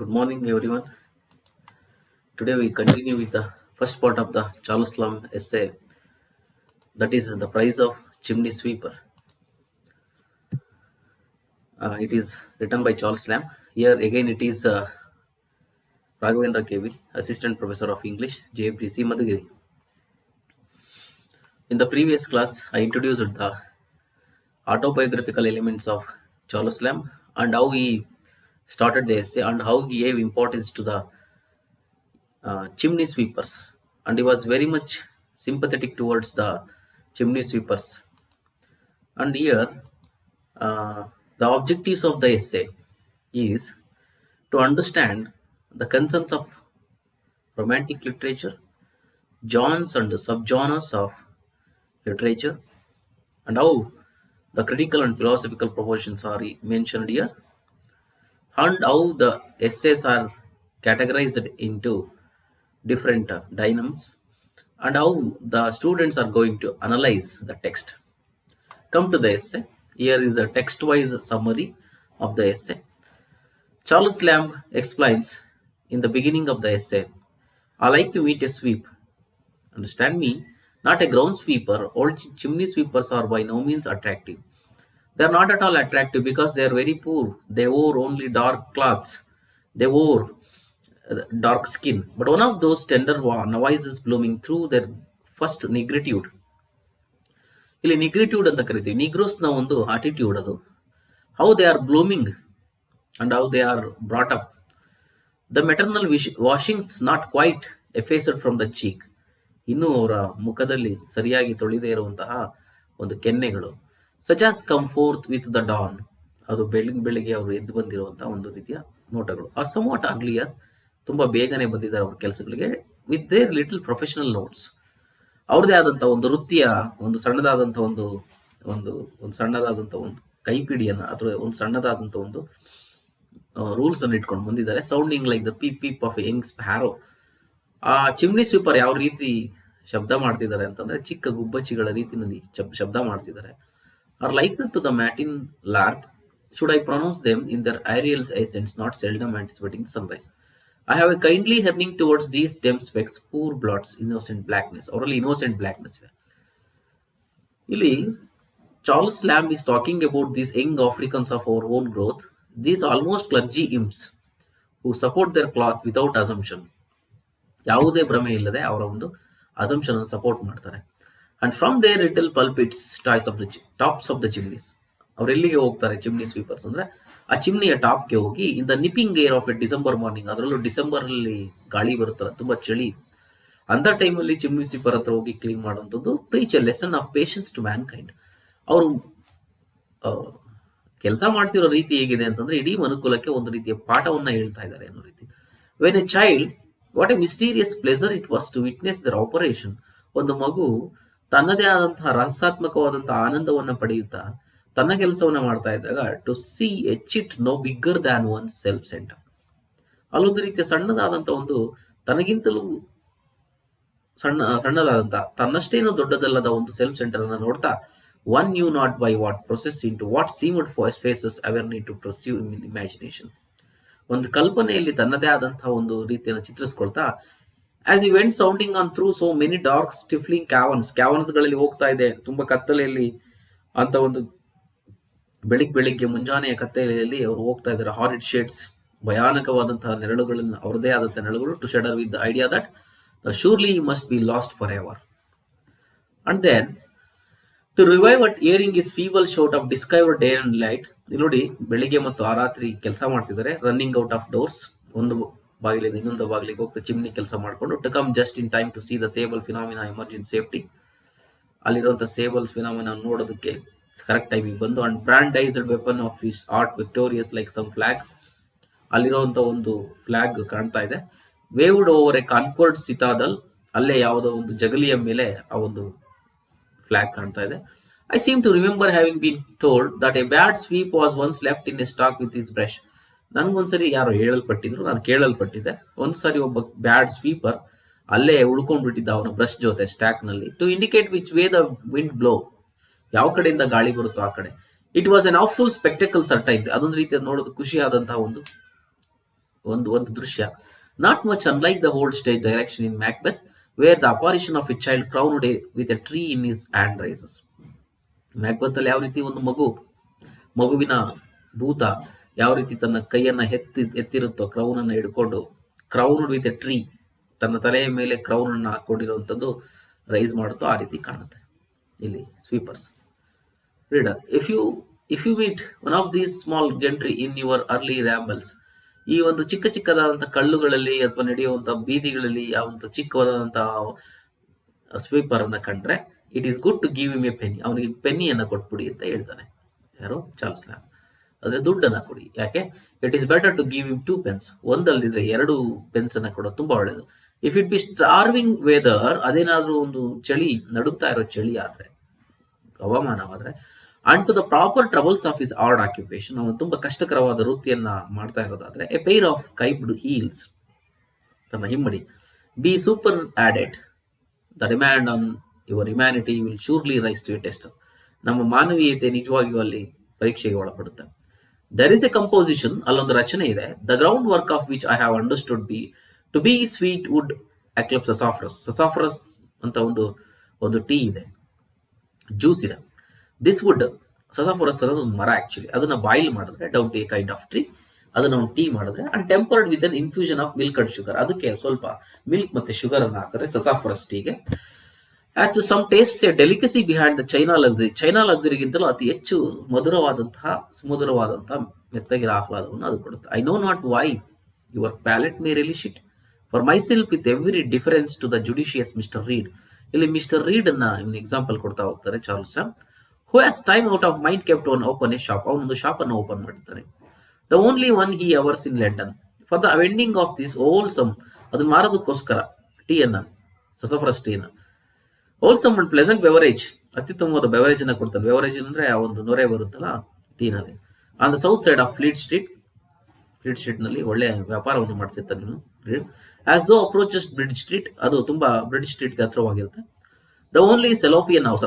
Good morning, everyone. Today we continue with the first part of the Charles Lamb essay, that is the price of chimney sweeper. It is written by Charles Lamb. Here again, it is Raghavendra KV, Assistant Professor of English, JFDC Madhugiri. In the previous class, I introduced the autobiographical elements of Charles Lamb and how he started the essay and how he gave importance to the chimney sweepers, and he was very much sympathetic towards the chimney sweepers. And here, the objectives of the essay is to understand the concerns of romantic literature, genres and subgenres of literature, and how the critical and philosophical propositions are mentioned here, and how the essays are categorized into different dynamics, and how the students are going to analyze the text. Come to the essay. Here is a text-wise summary of the essay. Charles Lamb explains in the beginning of the essay, I like to meet a sweep. Understand me, not a ground sweeper. All chimney sweepers are by no means attractive. They are not at all attractive because they are very poor. They wore only dark clothes. They wore dark skin. But one of those tender novices blooming through their first negritude. ಇಲ್ಲಿ ನಿಗ್ರಿಟ್ಯೂಡ್ ಅಂತ ಕರಿತೀವಿ. ನಿಗ್ರೋಸ್ನ ಒಂದು attitude ಅದು. How they are blooming and how they are brought up. The maternal washings not quite effaced from the cheek. ಇನ್ನೂ ಅವರ ಮುಖದಲ್ಲಿ ಸರಿಯಾಗಿ ತೊಳೆದೇ ಇರುವಂತಹ ಒಂದು ಕೆನ್ನೆಗಳು. Such as come forth with the dawn. ಅದು ಬೆಳಿಗ್ಗೆ ಅವರು ಎದ್ದು ಬಂದಿರುವಂತಹ ಒಂದು ರೀತಿಯ ನೋಟಗಳು. ಆ ಸಮವಾಟ್ ಆಗ್ಲಿಯರ್, ತುಂಬಾ ಬೇಗನೆ ಬಂದಿದ್ದಾರೆ ಅವ್ರ ಕೆಲಸಗಳಿಗೆ, with their little professional notes. ಅವ್ರದೇ ಆದಂಥ ಒಂದು ವೃತ್ತಿಯ ಒಂದು ಸಣ್ಣದಾದಂಥ ಒಂದು ಒಂದು ಒಂದು ಸಣ್ಣದಾದಂಥ ಒಂದು ಕೈಪಿಡಿಯನ್ನು ಅಥವಾ ಒಂದು ಸಣ್ಣದಾದಂಥ ಒಂದು ರೂಲ್ಸ್ ಅನ್ನು ಇಟ್ಕೊಂಡು ಬಂದಿದ್ದಾರೆ. Sounding like the peep peep of young sparrow. ಆ ಚಿಮ್ನಿ ಸ್ವೀಪರ್ ಯಾವ ರೀತಿ ಶಬ್ದ ಮಾಡ್ತಿದ್ದಾರೆ ಅಂತಂದ್ರೆ ಚಿಕ್ಕ ಗುಬ್ಬಚ್ಚಿಗಳ ರೀತಿಯಲ್ಲಿ ಶಬ್ದ ಮಾಡ್ತಿದ್ದಾರೆ. Or like to the matin lark. Should I pronounce them in their aerial ascents not seldom anticipating sunrise. I have a kindly yearning towards these dim specks, poor blots, innocent blackness. ಅವರಲ್ಲಿ innocent blackness ಇದೆ. ಇಲ್ಲಿ Charles lamb is talking about these young Africans of our own growth, these almost clergy imps who support their cloth without assumption. ಯಾವುದೇ ಭ್ರಮೆ ಇಲ್ಲದೆ ಅವರ ಒಂದು assumption ಅನ್ನು support ಮಾಡ್ತಾರೆ. And from their little pulpits tops of the chimneys. ಅವ್ರು ಎಲ್ಲಿಗೆ ಹೋಗ್ತಾರೆ ಚಿಮ್ನಿ ಸ್ವೀಪರ್ಸ್ ಅಂದ್ರೆ ಆ ಚಿಮ್ನಿಯ ಟಾಪ್ಗೆ ಹೋಗಿ in the nipping air of a December morning, ಅದರಲ್ಲೂ ಡಿಸೆಂಬರ್ ಅಲ್ಲಿ ಗಾಳಿ ಬರುತ್ತಲ್ಲ, ತುಂಬಾ ಚಳಿ, ಅಂತ ಟೈಮಲ್ಲಿ ಚಿಮ್ನಿ ಸ್ವೀಪರ್ ಹತ್ರ ಹೋಗಿ ಕ್ಲೀನ್ ಮಾಡುವಂಥದ್ದು. Preach a lesson of patience to mankind. ಅವರು ಕೆಲಸ ಮಾಡ್ತಿರೋ ರೀತಿ ಹೇಗಿದೆ ಅಂತಂದ್ರೆ ಇಡೀ ಮನುಕುಲಕ್ಕೆ ಒಂದು ರೀತಿಯ ಪಾಠವನ್ನ ಹೇಳ್ತಾ ಇದ್ದಾರೆ ಅನ್ನೋ ರೀತಿ. When a child, what a mysterious pleasure it was to witness their operation. ಒಂದು ಮಗು ತನ್ನದೇ ಆದಂತಹ ರಹಸ್ಯಾತ್ಮಕವಾದಂತಹ ಆನಂದವನ್ನ ಪಡೆಯುತ್ತಾ ತನ್ನ ಕೆಲಸವನ್ನ ಮಾಡ್ತಾ ಇದ್ದಾಗ, to see a chit no bigger than one self centre. ಅಲ್ಲೊಂದು ರೀತಿಯ ಸಣ್ಣದಾದಂತ ಒಂದು ತನಗಿಂತಲೂ ಸಣ್ಣದಾದಂತ ತನ್ನಷ್ಟೇನೂ ದೊಡ್ಡದಲ್ಲದ ಒಂದು ಸೆಲ್ಫ್ ಸೆಂಟರ್ ಅನ್ನ ನೋಡ್ತಾ, one knew not by what process into what seemed fauces ever need to pursue in imagination. ಒಂದು ಕಲ್ಪನೆಯಲ್ಲಿ ತನ್ನದೇ ಆದಂತಹ ಒಂದು ರೀತಿಯನ್ನು ಚಿತ್ರಿಸ್ಕೊಳ್ತಾ, as he went sounding on through so many dark stifling caverns ಗಳಲ್ಲಿ ಹೋಗ್ತಾ ಇದೆ, ತುಂಬಾ ಕತ್ತಲೆಯಲ್ಲಿ ಅಂತ ಒಂದು ಬೆಳಿಗ್ಗೆ ಮುಂಜಾನೆಯ ಕತ್ತಲೆಯಲ್ಲಿ ಅವರು ಹೋಗ್ತಾ ಇದ್ದಾರೆ. ಹಾರಿಡ್ ಶೇಡ್ಸ್, ಭಯಾನಕವಾದಂತಹ ನೆರಳುಗಳನ್ನು, ಅವರದೇ ಆದಂತಹ ನೆರಳುಗಳು, to shudder with the idea that surely must be lost for ever. And then to revive at hearing his feeble shout of discovered day and light. ನೋಡಿ, ಬೆಳಿಗ್ಗೆ ಮತ್ತು ಆ ರಾತ್ರಿ ಕೆಲಸ ಮಾಡ್ತಿದ್ದಾರೆ. ರನ್ನಿಂಗ್ ಔಟ್ ಆಫ್ ಡೋರ್ಸ್, ಒಂದು ಬಾಗಿಲಿಂದ ಇನ್ನೊಂದು ಬಾಗಿಲಿಗೆ ಹೋಗ್ತಾ ಚಿಮ್ನಿ ಕೆಲಸ ಮಾಡಿಕೊಂಡು, to come just in time to see the sable phenomena emerge in safety. ಅಲ್ಲಿರುವಂತಹ ಸೇಬಲ್ಸ್ ಫಿನಾಮಿನಾ ನೋಡೋದಕ್ಕೆ ಕರೆಕ್ಟ್ ಟೈಮಿಗೆ ಬಂದು. And brandished weapon of his art victorious like some flag. ಅಲ್ಲಿರುವಂತ ಒಂದು ಫ್ಲಾಗ್ ಕಾಣ್ತಾ ಇದೆ. Waved over a conquered citadel, ಅಲ್ಲೇ ಯಾವುದೋ ಒಂದು ಜಗಲಿಯ ಮೇಲೆ ಆ ಒಂದು ಫ್ಲಾಗ್ ಕಾಣ್ತಾ ಇದೆ. I seem to remember having been told that a bad sweep was once left in a stack with his brush. ನನ್ಗೊಂದ್ಸರಿ ಯಾರು ಹೇಳಲ್ಪಟ್ಟಿದ್ರು, ನಾನು ಕೇಳಲ್ಪಟ್ಟಿದ್ದೆ. ಒಂದ್ಸರಿ ಒಬ್ಬ ಬ್ಯಾಡ್ ಸ್ವೀಪರ್ ಅಲ್ಲೇ ಉಳ್ಕೊಂಡ್ಬಿಟ್ಟಿದ್ದ ಅವನ ಬ್ರಷ್ ಜೊತೆ ಸ್ಟಾಕ್ ನಲ್ಲಿ. To indicate which way the wind blow, ಯಾವ ಕಡೆಯಿಂದ ಗಾಳಿ ಬರುತ್ತೋ ಆ ಕಡೆ. It was an awful spectacle certain. ಅದೊಂದು ರೀತಿಯ ನೋಡೋದು ಖುಷಿಯಾದಂತಹ ಒಂದು ಒಂದು ದೃಶ್ಯ. Not much unlike the old stage direction in Macbeth, where the apparition of a child crowned with a tree in his hand rises. Macbeth ಅಲ್ಲಿ ಯಾವ ರೀತಿ ಒಂದು ಮಗುವಿನ ಭೂತ ಯಾವ ರೀತಿ ತನ್ನ ಕೈಯನ್ನ ಎತ್ತಿರುತ್ತೋ, ಕ್ರೌನ್ ಅನ್ನ ಹಿಡ್ಕೊಂಡು, ಕ್ರೌನ್ಡ್ ವಿತ್ ಎ ಟ್ರೀ, ತನ್ನ ತಲೆಯ ಮೇಲೆ ಕ್ರೌನ್ ಅನ್ನ ಹಾಕೊಂಡಿರುವಂತದ್ದು ರೈಸ್ ಮಾಡುತ್ತೋ ಆ ರೀತಿ ಕಾಣುತ್ತೆ ಇಲ್ಲಿ sweepers. Reader, if you meet one of these small gentry in your early rambles, ಈ ಒಂದು ಚಿಕ್ಕದಾದಂತಹ ಕಳ್ಳುಗಳಲ್ಲಿ ಅಥವಾ ನಡೆಯುವಂತಹ ಬೀದಿಗಳಲ್ಲಿ ಆ ಒಂದು ಚಿಕ್ಕವಾದಂತಹ ಸ್ವೀಪರ್ ಅನ್ನ ಕಂಡ್ರೆ, it is good to give him a penny, ಅವನಿಗೆ ಪೆನ್ನಿಯನ್ನ ಕೊಟ್ಬಿಡಿ ಅಂತ ಹೇಳ್ತಾನೆ. ಯಾರು? Charles Lamb. ಅದೇ ದುಡ್ಡನ್ನ ಕೊಡಿ. ಯಾಕೆ? It is better to give him 2 pence. ಒಂದಲ್ದಿದ್ರೆ 2 pence ಅನ್ನ ಕೊಡೋದು ತುಂಬಾ ಒಳ್ಳೇದು. If it be starving weather, ಅದೇನಾದ್ರೂ ಒಂದು ಚಳಿ, ನಡುಗ್ತಾ ಇರೋ ಚಳಿ ಆದ್ರೆ, ಹವಾಮಾನವಾದ್ರೆ, and to the proper troubles of his hard occupation, ಅವನು ತುಂಬಾ ಕಷ್ಟಕರವಾದ ವೃತ್ತಿಯನ್ನ ಮಾಡ್ತಾ ಇರೋದಾದ್ರೆ, ಎ ಪೇರ್ ಆಫ್ ಕೈಬ್ಡ್ ಹೀಲ್ಸ್, ತನ್ನ ಹಿಮ್ಮಡಿ, be superadded, the demand on your humanity will surely rise to a test. ನಮ್ಮ ಮಾನವೀಯತೆ ನಿಜವಾಗಿಯೂ ಅಲ್ಲಿ ಪರೀಕ್ಷೆಗೆ ಒಳಪಡುತ್ತೆ. ದರ್ ಇಸ್ ಎ ಕಂಪೋಸಿಷನ್, ಅಲ್ಲೊಂದು ರಚನೆ ಇದೆ, the groundwork of which I have understood to be sweet wood yclept sassafras. Sassafras ಅಂತ ಒಂದು ಟೀ ಇದೆ, ಜ್ಯೂಸ್ ಇದೆ. ದಿಸ್ ವುಡ್, ಸಸಾಫರಸ್ ಅನ್ನೋದು ಒಂದು ಮರ ಆಕ್ಚುಲಿ, ಅದನ್ನ ಬಾಯ್ಲ್ ಮಾಡಿದ್ರೆ, down to a kind of tree, ಅದನ್ನ ಒಂದು ಟೀ ಮಾಡಿದ್ರೆ, and tempered with an infusion of milk and sugar, ಅದಕ್ಕೆ ಸ್ವಲ್ಪ ಮಿಲ್ಕ್ ಮತ್ತೆ ಶುಗರ್ ಅನ್ನ ಹಾಕಿದ್ರೆ ಸಸಾಫರಸ್ ಟೀಗೆ. At some taste a delicacy behind the China luxury. China ಲಕ್ಸರಿಗಿಂತಲೂ ಅತಿ ಹೆಚ್ಚು ಸುಮಧುರವಾದಂತಹ ಮೆತ್ತಗಿರ ಆಹ್ಲಾದವನ್ನು ಅದು ಕೊಡುತ್ತೆ. I know not why your palate may relish it for myself with every difference to the judicious Mister read. ಇಲ್ಲಿ ಮಿಸ್ಟರ್ ರೀಡ್ ಅನ್ನ ಇವನು ಎಕ್ಸಾಂಪಲ್ ಕೊಡ್ತಾ ಹೋಗ್ತಾರೆ Charles Lamb. Who has time out of mind kept one open a shop, ಅವನೊಂದು shop ಅನ್ನು open ಮಾಡಿರ್ತಾನೆ. The only one he avers in London for the vending of this wholesome, ಅದನ್ನ ಮಾರೋದಕ್ಕೋಸ್ಕರ ಟೀಯನ್ನ, ಸಸಫರಸ್ ಟೀನ, ಹೋಲ್ಸಮ್ ಅಂಡ್ ಪ್ಲೆಸೆಂಟ್ ಬೆವರೇಜ್, ಅತ್ಯುತ್ತಮವಾದ beverage ಅನ್ನ ಕೊಡ್ತಾನೆ. ಬೆವರೇಜ್ ಅಂದ್ರೆ ಆ ಒಂದು ನೊರೆ ಬರುತ್ತಲ್ಲ ಟೀನಲ್ಲಿ. On the south side of Fleet Street ನಲ್ಲಿ ಒಳ್ಳೆ ವ್ಯಾಪಾರವನ್ನು ಮಾಡ್ತಿರ್ತಾನೆ as thou approaches Bridge Street, ಅದು ತುಂಬಾ ಬ್ರಿಡ್ಜ್ ಸ್ಟ್ರೀಟ್ಗೆ ಹತ್ರವಾಗಿರುತ್ತೆ. ದ ಓನ್ಲಿ ಸೆಲೋಪಿಯನ್ ಹೌಸ್,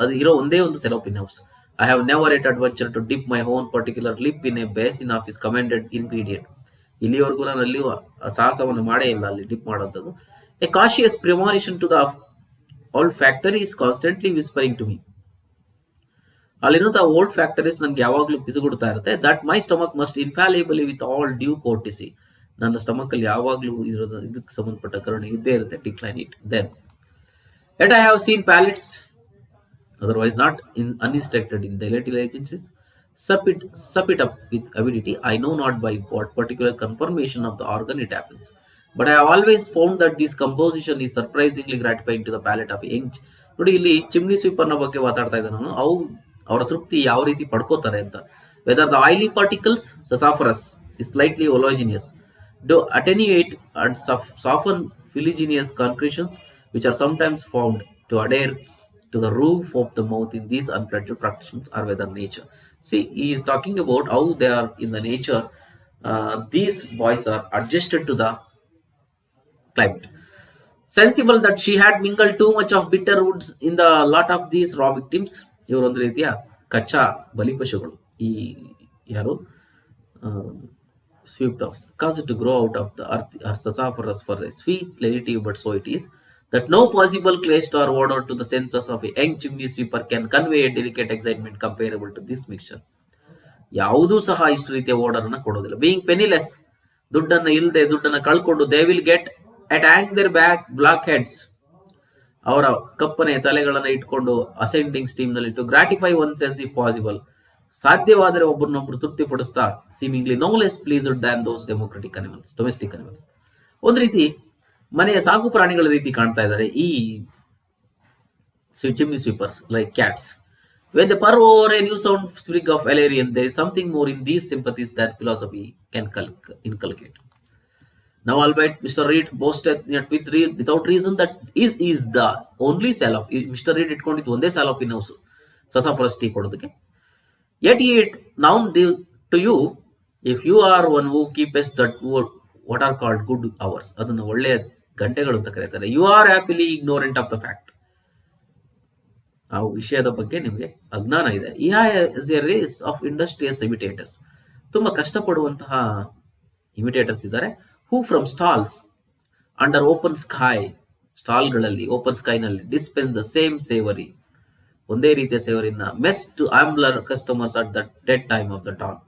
ಅದು ಇರೋ ಒಂದೇ ಒಂದು Salopian house. I have never yet adventure to dip my own particular lip in a basin of his commended ingredient. ಇಲ್ಲಿವರೆಗೂ ನಾನು ಅಲ್ಲಿ ಸಾಹಸವನ್ನು ಮಾಡೇ ಇಲ್ಲ ಅಲ್ಲಿ ಡಿಪ್ ಮಾಡೋದು. A cautious premonition to the old factory is constantly whispering to me. ಅಲ್ಲಿರುವಂತಹ old factories ನನ್ಗೆ ಯಾವಾಗ್ಲೂ ಪಿಸುಗುಡ್ತಾ ಇರುತ್ತೆ. That my stomach must ಇನ್ಫ್ಯಾಲಿಬಲಿ with all due courtesy, ನನ್ನ ಸ್ಟಮಕ್ ಅಲ್ಲಿ ಯಾವಾಗ್ಲೂ ಇದಕ್ಕೆ ಸಂಬಂಧಪಟ್ಟ ಕರುಣೆ ಇದ್ದೇ ಇರುತ್ತೆ. Decline it then. Yet I have seen pallets, otherwise not uninstructed in dilated agencies, sup it up with avidity. I know not by what particular conformation of the organ it happens, but I have always found that this composition is surprisingly gratifying to the palate of young. ನೋಡಿ, ಇಲ್ಲಿ chimney ಸ್ವೀಪರ್ನ ಬಗ್ಗೆ ಮಾತಾಡ್ತಾ ಇದ್ದೆ ನಾನು. ಅವರ ತೃಪ್ತಿ ಯಾವ ರೀತಿ ಪಡ್ಕೋತಾರೆ ಅಂತ. Whether the oily particles sassafras is slightly oleaginous, do attenuate and soften filiginous concretions which are sometimes found to adhere to the roof of the mouth in these unfettered practitioners, or whether nature. See, he is talking about how they are in the nature. These boys are adjusted to the climate. Sensible that she had mingled too much of bitter woods in the lot of these raw victims. ಇವರೊಂದು ರೀತಿಯ ಕಚ್ಚಾ ಬಲಿಪಶುಗಳು ಈ ಯಾರು swept off, caused to grow out of the earth or sassafras for a sweet lenitive, but so it is that no possible taste or odor to the senses of a young chimney sweeper can convey a delicate excitement comparable to this mixture. ಯಾವುದೂ ಸಹ ಇಷ್ಟು ರೀತಿಯ odour ಅನ್ನ ಕೊಡೋದಿಲ್ಲ. Being penniless, ದುಡ್ಡನ್ನ ಕಳ್ಕೊಂಡು, they will get at hang their back black heads, ಅವರ ಕಪ್ಪನೆ ತಲೆಗಳನ್ನ ಇಟ್ಕೊಂಡು ಅಸೆಂಡಿಂಗ್ ಸ್ಟೀಮ್ ನಲ್ಲಿ to gratify one sense if possible, ಸಾಧ್ಯವಾದರೆ ಒಬ್ಬರನ್ನೊಬ್ರು ತೃಪ್ತಿಪಡಿಸ್ತಾ, seemingly no less pleased than those domestic animals. ಒಂದು ರೀತಿ ಮನೆಯ ಸಾಕು ಪ್ರಾಣಿಗಳ ರೀತಿ ಕಾಣ್ತಾ ಇದ್ದಾರೆ ಈ chimney sweepers, like cats. When they purr over a new sound sprig of valerian, there is something more in these sympathies that philosophy can inculcate. Now, albeit Mr. Reed boasted without reason that is the only salop. Mr. Reed ಇಟ್ಕೊಂಡಿದ್ದು ಒಂದೇ ಸಾಲೋಪಿನ್ house ಸಸಾಫರಸ್ tea ಕೊಡೋದಕ್ಕೆ. Yet he now to you, if you are one who keeps that what are called good hours, ಅದನ್ನ ಒಳ್ಳೆಯ ಗಂಟೆಗಳು ಅಂತ ಕರೀತಾರೆ, you are happily ignorant of the fact. ಆ ವಿಷಯದ ಬಗ್ಗೆ ನಿಮಗೆ ಅಜ್ಞಾನ ಇದೆ. is a race of industrious imitators, ತುಂಬಾ ಕಷ್ಟಪಡುವಂತಹ ಇಮಿಟೇಟರ್ಸ್ ಇದ್ದಾರೆ. Who from stalls under open sky, ಸ್ಟಾಲ್ಗಳಲ್ಲಿ ಓಪನ್ ಸ್ಕೈನಲ್ಲಿ ಡಿಸ್ಪೆನ್ಸ್ ದ ಸೇಮ್ ಸೇವರಿ, ಒಂದೇ ರೀತಿಯ ಸೇವರಿನ mess to humbler customers at the dead time of the dawn.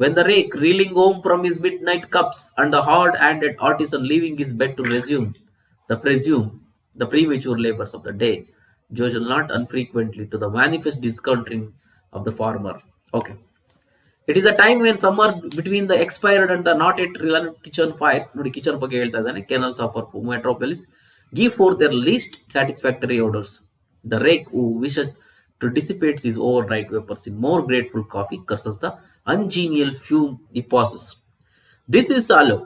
When the rake, reeling home from his midnight cups, and the hard-handed artisan leaving his bed to the premature labors of the day, jostle not unfrequently to the manifest discounting of the farmer. Okay. It is a time when summer between the expired and the not yet relevant kitchen fires, ನೋಡಿ kitchen ಬಗ್ಗೆ ಹೇಳ್ತಾ ಇದ್ದಾನೆ, canals of our metropolis give forth their least satisfactory odors. The rake who wishes to dissipate his overnight vapors in more grateful coffee curses the ungenial fume he passes. This is salop,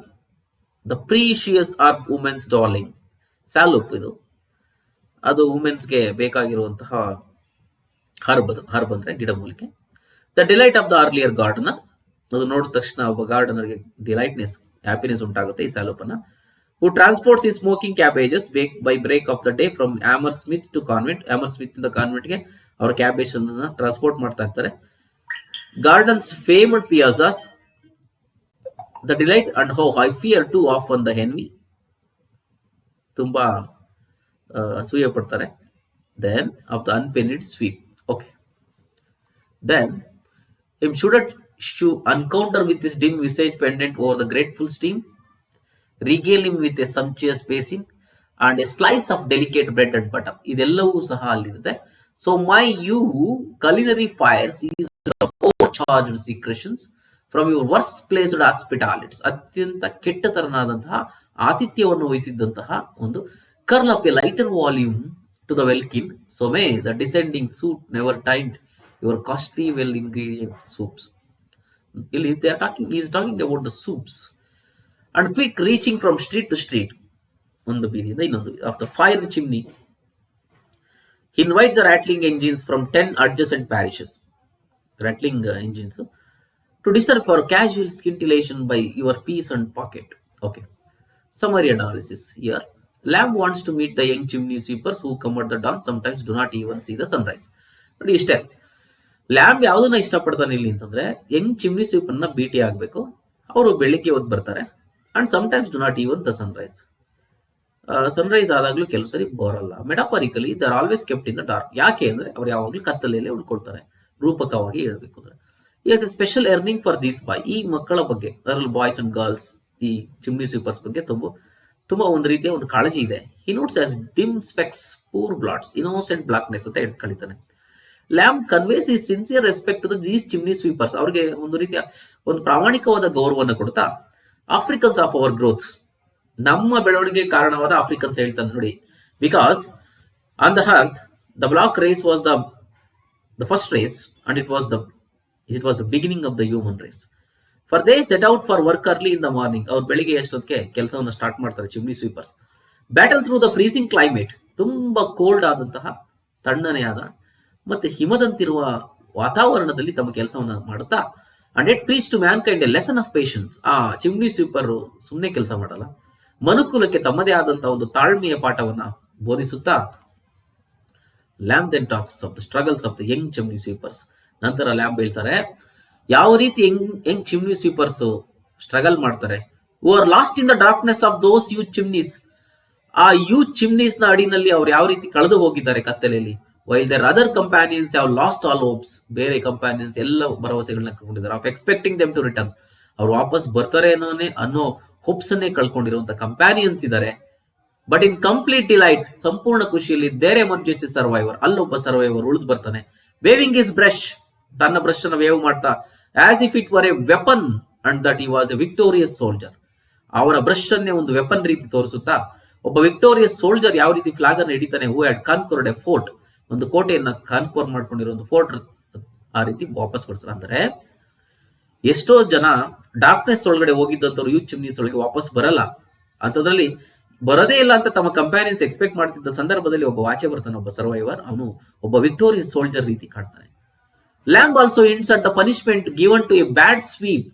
the precious herb woman's darling. Salop ಇದು, ಅದು ವುಮೆನ್ಸ್ಗೆ ಬೇಕಾಗಿರುವಂತಹ herb ಅಂದ್ರೆ ಗಿಡಮೂಲಿಕೆ. The delight of the earlier gardener, ಅದು ನೋಡಿದ ತಕ್ಷಣ ಒಬ್ಬ ಗಾರ್ಡನರ್ಗೆ ಡಿಲೈಟ್ನೆಸ್, ಹ್ಯಾಪಿನೆಸ್ ಉಂಟಾಗುತ್ತೆ ಈ ಸ್ಯಾಲೋಪನ್ನ. ಹೂ ಟ್ರಾನ್ಸ್ಪೋರ್ಟ್ಸ್ ಈ smoking cabbages by break of the day from Hammersmith to Covent. Hammersmith ಇಂದ ಕಾನ್ವೆಂಟ್ಗೆ ಅವರ ಕ್ಯಾಬೇಜ್ ಅನ್ನ ಟ್ರಾನ್ಸ್ಪೋರ್ಟ್ ಮಾಡ್ತಾ ಇರ್ತಾರೆ. Gardens famed piazzas, the delight and how I fear too often the envy, ತುಂಬಾ ಅಸೂಯೆ ಪಡ್ತಾರೆ. Then of the unpennied sweep. Okay. Then him should encounter with his dim visage pendant over the grateful steam, regale him with a sumptuous basin and a slice of delicate bread and butter. ಇದೆಲ್ಲವೂ ಸಹ ಅಲ್ಲಿರುತ್ತೆ. So my you culinary fires is overcharged secretions from your worst placed hospitalities. ಅತ್ಯಂತ ಕೆಟ್ಟತರನಾದಂತಹ ಆತಿಥ್ಯವನ್ನು ವಹಿಸಿದ್ದಂತಹ ಒಂದು curl up a lighter volume to the welkin, so may the descending suit never timed your costly well ingredient soups. He is talking about the soups. And quick reaching from street to street on the ಬೀದಿಯಿಂದ ಇನ್ನೊಂದು of the fire chimney, he invites the rattling engines from 10 adjacent parishes, rattling engines, to disturb for casual scintillation by your peace and pocket. Okay. Summary analysis here. Lamb wants to meet the young chimney sweepers who come at the dawn, sometimes do not even see the sunrise. ನೋಡಿ ಇಷ್ಟೇ, lamb ಯಾವುದನ್ನ ಇಷ್ಟಪಡ್ತಾನೆ ಇಲ್ಲಿ ಅಂತಂದ್ರೆ Young chimney sweep ಅನ್ನ ಭೇಟಿ ಆಗ್ಬೇಕು. ಅವರು ಬೆಳಿಗ್ಗೆ ಹೊತ್ತು ಬರ್ತಾರೆ. And sometimes do not even the sunrise. Sunrise ಆದಾಗ್ಲೂ ಕೆಲವು ಸರಿ ಬರಲ್ಲ. Metaphorically they are always kept in the dark. ಯಾಕೆ ಅಂದ್ರೆ ಅವ್ರು ಯಾವಾಗ್ಲೂ ಕತ್ತಲೆಯಲ್ಲೇ ಉಳ್ಕೊಳ್ತಾರೆ. ರೂಪಕವಾಗಿ ಹೇಳ್ಬೇಕು ಅಂದ್ರೆ as a special earning for these boy. ಈ ಮಕ್ಕಳ ಬಗ್ಗೆ, ಅದರಲ್ಲಿ ಬಾಯ್ಸ್ ಅಂಡ್ ಗರ್ಲ್ಸ್, ಈ ಚಿಮ್ನಿ ಸ್ವೀಪರ್ಸ್ ಬಗ್ಗೆ ತುಂಬಾ ಒಂದು ರೀತಿಯ ಒಂದು ಕಾಳಜಿ ಇದೆ. He notes as dim specks, poor blots, innocent blackness ಅಂತ ಕಳಿತಾನೆ. ಲ್ಯಾಂಬ್ ಕನ್ವೇಸ್ ಈ sincere respect to these chimney sweepers. ಅವ್ರಿಗೆ ಒಂದು ರೀತಿಯ ಒಂದು ಪ್ರಾಮಾಣಿಕವಾದ ಗೌರವವನ್ನು ಕೊಡ್ತಾ, ಆಫ್ರಿಕನ್ಸ್ ಆಫ್ ಅವರ್ ಗ್ರೋತ್, ನಮ್ಮ ಬೆಳವಣಿಗೆ ಕಾರಣವಾದ ಆಫ್ರಿಕನ್ಸ್ ಹೇಳ್ತಾನೆ ನೋಡಿ. Because on the earth the black race was the first race and it was the beginning of the human race. For they set out for work early in the morning. ಅವ್ರು ಬೆಳಿಗ್ಗೆ ಎಷ್ಟೊತ್ತಿಗೆ ಕೆಲಸವನ್ನು start ಮಾಡ್ತಾರೆ chimney sweepers. Battle through the freezing climate, ತುಂಬಾ cold ಆದಂತಹ, ತಣ್ಣನೆ ಆದ ಮತ್ತೆ ಹಿಮದಂತಿರುವ ವಾತಾವರಣದಲ್ಲಿ ತಮ್ಮ ಕೆಲಸವನ್ನ ಮಾಡುತ್ತಾ, and it preach to mankind a lesson of patience. ಆ ಚಿಮ್ನಿ ಸ್ವೀಪರ್ ಸುಮ್ಮನೆ ಕೆಲಸ ಮಾಡಲ್ಲ, ಮನುಕುಲಕ್ಕೆ ತಮ್ಮದೇ ಆದಂತಹ ಒಂದು ತಾಳ್ಮೆಯ ಪಾಠವನ್ನ ಬೋಧಿಸುತ್ತಾ, Lamb then talks of the struggles of the young chimney sweepers. ನಂತರ ಲ್ಯಾಂಬ್ ಹೇಳ್ತಾರೆ ಯಾವ ರೀತಿ ಯಂಗ್ ಚಿಮ್ನಿ ಸ್ವೀಪರ್ಸ್ ಸ್ಟ್ರಗಲ್ ಮಾಡ್ತಾರೆ. Who are lost in the darkness of those youth chimneys. ಆ ಯೂತ್ ಚಿಮ್ನೀಸ್ ನ ಅಡಿನಲ್ಲಿ ಅವ್ರು ಯಾವ ರೀತಿ ಕಳೆದು ಹೋಗಿದ್ದಾರೆ ಕತ್ತಲೆಯಲ್ಲಿ. While their other companions have lost all hopes. ಬೇರೆ ಕಂಪ್ಯಾನಿಯನ್ಸ್ ಎಲ್ಲ ಭರವಸೆಗಳನ್ನ ಕಳ್ಕೊಂಡಿದ್ದಾರೆ. Of expecting them to return. ಅವ್ರು ವಾಪಸ್ ಬರ್ತಾರೆ ಅನ್ನೋ ಹೋಪ್ಸ್ ಅನ್ನೇ ಕಳ್ಕೊಂಡಿರುವಂತ ಕಂಪ್ಯಾನಿಯನ್ಸ್ ಇದ್ದಾರೆ. ಬಟ್ ಇನ್ ಕಂಪ್ಲೀಟ್ ಡಿಲೈಟ್, ಸಂಪೂರ್ಣ ಖುಷಿಯಲ್ಲಿ ದೇರ್ ಎಮರ್ಜೆನ್ಸಿ ಸರ್ವೈವರ್, ಅಲ್ಲೊಬ್ಬ ಸರ್ವೈವರ್ ಉಳಿದು ಬರ್ತಾನೆ. ವೇವಿಂಗ್ ಇಸ್ ಬ್ರಷ್, ತನ್ನ ಬ್ರಷ್ ಅನ್ನ ವೇವ್ ಮಾಡ್ತಾ, as if it var A weapon and that he was A victorious soldier. ಅವರ ಬ್ರಷ್ ಅನ್ನೇ ಒಂದು ವೆಪನ್ ರೀತಿ ತೋರಿಸುತ್ತಾ, ಒಬ್ಬ ವಿಕ್ಟೋರಿಯಸ್ ಸೋಲ್ಜರ್ ಯಾವ ರೀತಿ ಫ್ಲಾಗ್ ಅನ್ನು ಹಿಡಿತಾನೆ, who had conquered a fort, ಒಂದು ಕೋಟೆಯನ್ನ ಕಾನ್ಕೋರ್ ಮಾಡ್ಕೊಂಡಿರೋ ಒಂದು ಫೋರ್ಟ್, ಆ ರೀತಿ ವಾಪಸ್ ಬರ್ತಾರೆ. ಅಂದ್ರೆ ಎಷ್ಟೋ ಜನ ಡಾರ್ಕ್ನೆಸ್ ಒಳಗಡೆ ಹೋಗಿದ್ದಂಥವ್ರು ಯೂತ್ ಚಿಮ್ನೀಸ್ ಒಳಗೆ ವಾಪಸ್ ಬರಲ್ಲ. ಅಂತದ್ರಲ್ಲಿ ಬರೋದೇ ಇಲ್ಲ ಅಂತ ತಮ್ಮ ಕಂಪ್ಯಾನಿಯನ್ಸ್ ಎಕ್ಸ್ಪೆಕ್ಟ್ ಮಾಡ್ತಿದ್ದ ಸಂದರ್ಭದಲ್ಲಿ ಒಬ್ಬ ಆಚೆ ಬರ್ತಾನೆ, ಒಬ್ಬ ಸರ್ವೈವರ್. ಅವನು ಒಬ್ಬ ವಿಕ್ಟೋರಿಯಸ್ ಸೋಲ್ಜರ್ ರೀತಿ ಕಾಣ್ತಾನೆ. Lamb also hints at the punishment given to a bad sweep.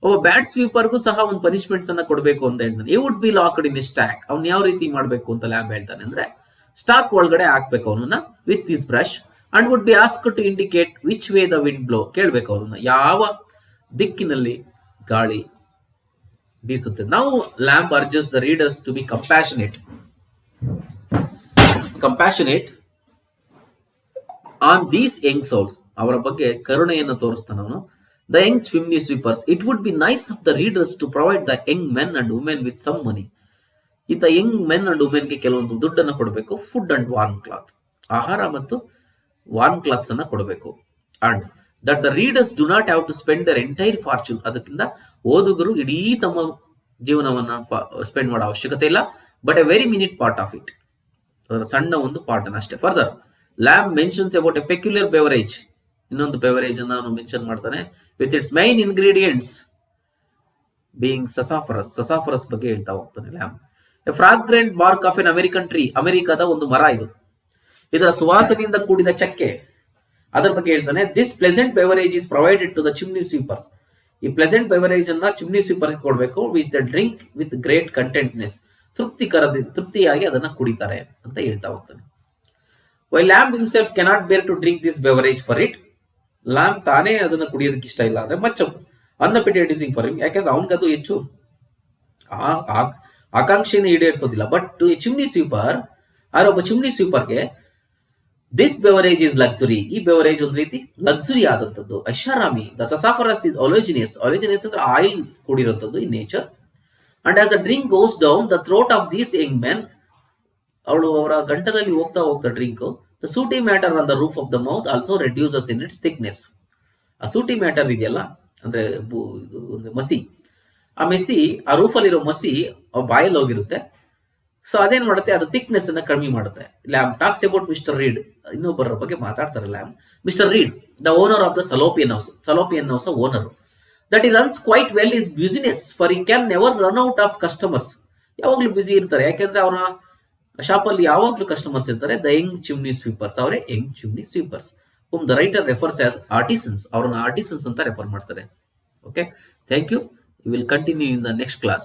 ಒಬ್ಬ ಬ್ಯಾಡ್ ಸ್ವೀಪರ್ಗೂ ಸಹ ಒಂದು ಪನಿಷ್ಮೆಂಟ್ಸ್ ಅನ್ನ ಕೊಡಬೇಕು ಅಂತ ಹೇಳ್ತಾನೆ. You would be locked in a stack. ಅವ್ನು ಯಾವ ರೀತಿ ಮಾಡ್ಬೇಕು ಅಂತ ಲ್ಯಾಂಬ್ ಹೇಳ್ತಾನೆ ಅಂದ್ರೆ, ಸ್ಟಾಕ್ ಒಳಗಡೆ ಹಾಕ್ಬೇಕು ಅವನನ್ನ with this brush and would be ask to indicate which way the wind blow. ಕೇಳ್ಬೇಕು ಅವನನ್ನ ಯಾವ ದಿಕ್ಕಿನಲ್ಲಿ ಗಾಳಿ ಬೀಸುತ್ತೆ. ನಾವು Lamb urges the readers to be compassionate on these young souls. ಅವರ ಬಗ್ಗೆ ಕರುಣೆಯನ್ನು ತೋರಿಸ್ತಾನೆ ಅವನು. The young chimney sweepers, it would be nice of the readers to provide the young men and women with some money. ಈತ young men and ವುಮೆನ್ಗೆ ಕೆಲವೊಂದು ದುಡ್ಡನ್ನು ಕೊಡಬೇಕು. Food and warm cloth, ಆಹಾರ ಮತ್ತು ವಾರ್ಮ್ ಕ್ಲಾತ್ಸ್ ಅನ್ನ ಕೊಡಬೇಕು. And that the readers do not have to spend their entire fortune. ಅದಕ್ಕಿಂತ ಓದುಗರು ಇಡೀ ತಮ್ಮ ಜೀವನವನ್ನ ಸ್ಪೆಂಡ್ ಮಾಡೋ ಅವಶ್ಯಕತೆ ಇಲ್ಲ. But a very minute part of it, ಅದರ ಸಣ್ಣ ಒಂದು ಪಾರ್ಟ್ ಅನ್ನ ಅಷ್ಟೇ. Further Lamb mentions about a peculiar beverage, ಇನ್ನೊಂದು ಬೆವರೇಜ್ ಅನ್ನು ಅವನು ಮೆನ್ಷನ್ ಮಾಡ್ತಾನೆ. With its main ingredients being sassafras ಬಗ್ಗೆ ಹೇಳ್ತಾ ಹೋಗ್ತಾನೆ Lamb. A fragrant bark of an American tree, ಅಮೆರಿಕದ ಒಂದು ಮರ ಇದು, ಇದರ ಸುವಾಸನೆಯಿಂದ ಕೂಡಿದ ಚಕ್ಕೆ, ಅದರ ಬಗ್ಗೆ ಹೇಳ್ತಾನೆ. This pleasant beverage is provided to the chimney sweepers. ಈ ಪ್ಲೆಸೆಂಟ್ ಬೆವರೇಜ್ ಅನ್ನ ಚಿಮ್ನಿ ಸ್ವೀಪರ್ಸ್ ಕೊಡಬೇಕು. Which the drink with great contentness, ತೃಪ್ತಿಯಾಗಿ ಅದನ್ನ ಕುಡಿತಾರೆ ಅಂತ ಹೇಳ್ತಾ ಹೋಗ್ತಾನೆ. Why Lamb himself cannot bear to drink this beverage for it. Lamb ತಾನೇ ಅದನ್ನ ಕುಡಿಯೋದಕ್ಕೆ ಇಷ್ಟ ಇಲ್ಲ ಅಂದ್ರೆ ಮಚ್ ಅನ್ಅಪೆಟೈಸಿಂಗ್ ಫಾರ್ ಹಿಮ್, ಯಾಕಂದ್ರೆ ಅವನಿಗದು ಹೆಚ್ಚು ಆಕಾಂಕ್ಷೆಯನ್ನು ಈಡೇರಿಸೋದಿಲ್ಲ. But to a chimney sweeper, ಒಬ್ಬ ಚಿಮ್ನಿ ಸ್ವೀಪರ್ಗೆ ದಿಸ್ ಬೆವರೇಜ್ ಇಸ್ ಲಕ್ಸುರಿ. ಈ ಬೆವರೇಜ್ ಒಂದು ರೀತಿ ಲಕ್ಸುರಿ ಆದಂತದ್ದು. ಐಷಾರಾಮಿ. The ಸಸಾಫರಸ್ is oleaginous. ಒಲೋಜಿನಿಯಸ್ ಅಂದ್ರೆ ಆಯಿಲ್ ಕೂಡಿರುವಂತದ್ದು in nature. And as the drink goes down the throat of these young men, ಅವರ ಗಂಟದಲ್ಲಿ ಹೋಗ್ತಾ drink, the sooty matter on the roof of the mouth also reduces in its thickness. ಆ sooty matter ಇದೆಯಲ್ಲ, ಅಂದ್ರೆ ಒಂದು ಮಸಿ, ಆ messy, ಆ ರೂಫಲ್ಲಿರೋ ಮಸಿ ಬಾಯಲ್ಲಿ ಹೋಗಿರುತ್ತೆ. ಸೊ ಅದೇನ್ ಮಾಡುತ್ತೆ, ಅದು ಥಿಕ್ನೆಸ್ ಅನ್ನ ಕಡಿಮೆ ಮಾಡುತ್ತೆ. Lamb talks about mister Reed, ಇನ್ನೊಬ್ಬರ ಬಗ್ಗೆ ಮಾತಾಡ್ತಾರೆ Lamb. Mister Reed, the owner of the Salopian house owner, that he runs quite well his business for he can never run out of customers. ಯಾವಾಗ್ಲೂ busy ಇರ್ತಾರೆ, ಯಾಕೆಂದ್ರೆ ಅವರ ಶಾಪಲ್ಲಿ ಯಾವಾಗ್ಲೂ customers ಇರ್ತಾರೆ. ದ ಯಂಗ್ ಚಿಮ್ನಿ ಸ್ವೀಪರ್ಸ್, ಅವರೇ young chimney sweepers. whom the writer refers as artisans. ಅವರನ್ನ artisans ಅಂತ ರೆಫರ್ ಮಾಡ್ತಾರೆ. Okay, thank you. We will continue in the next class.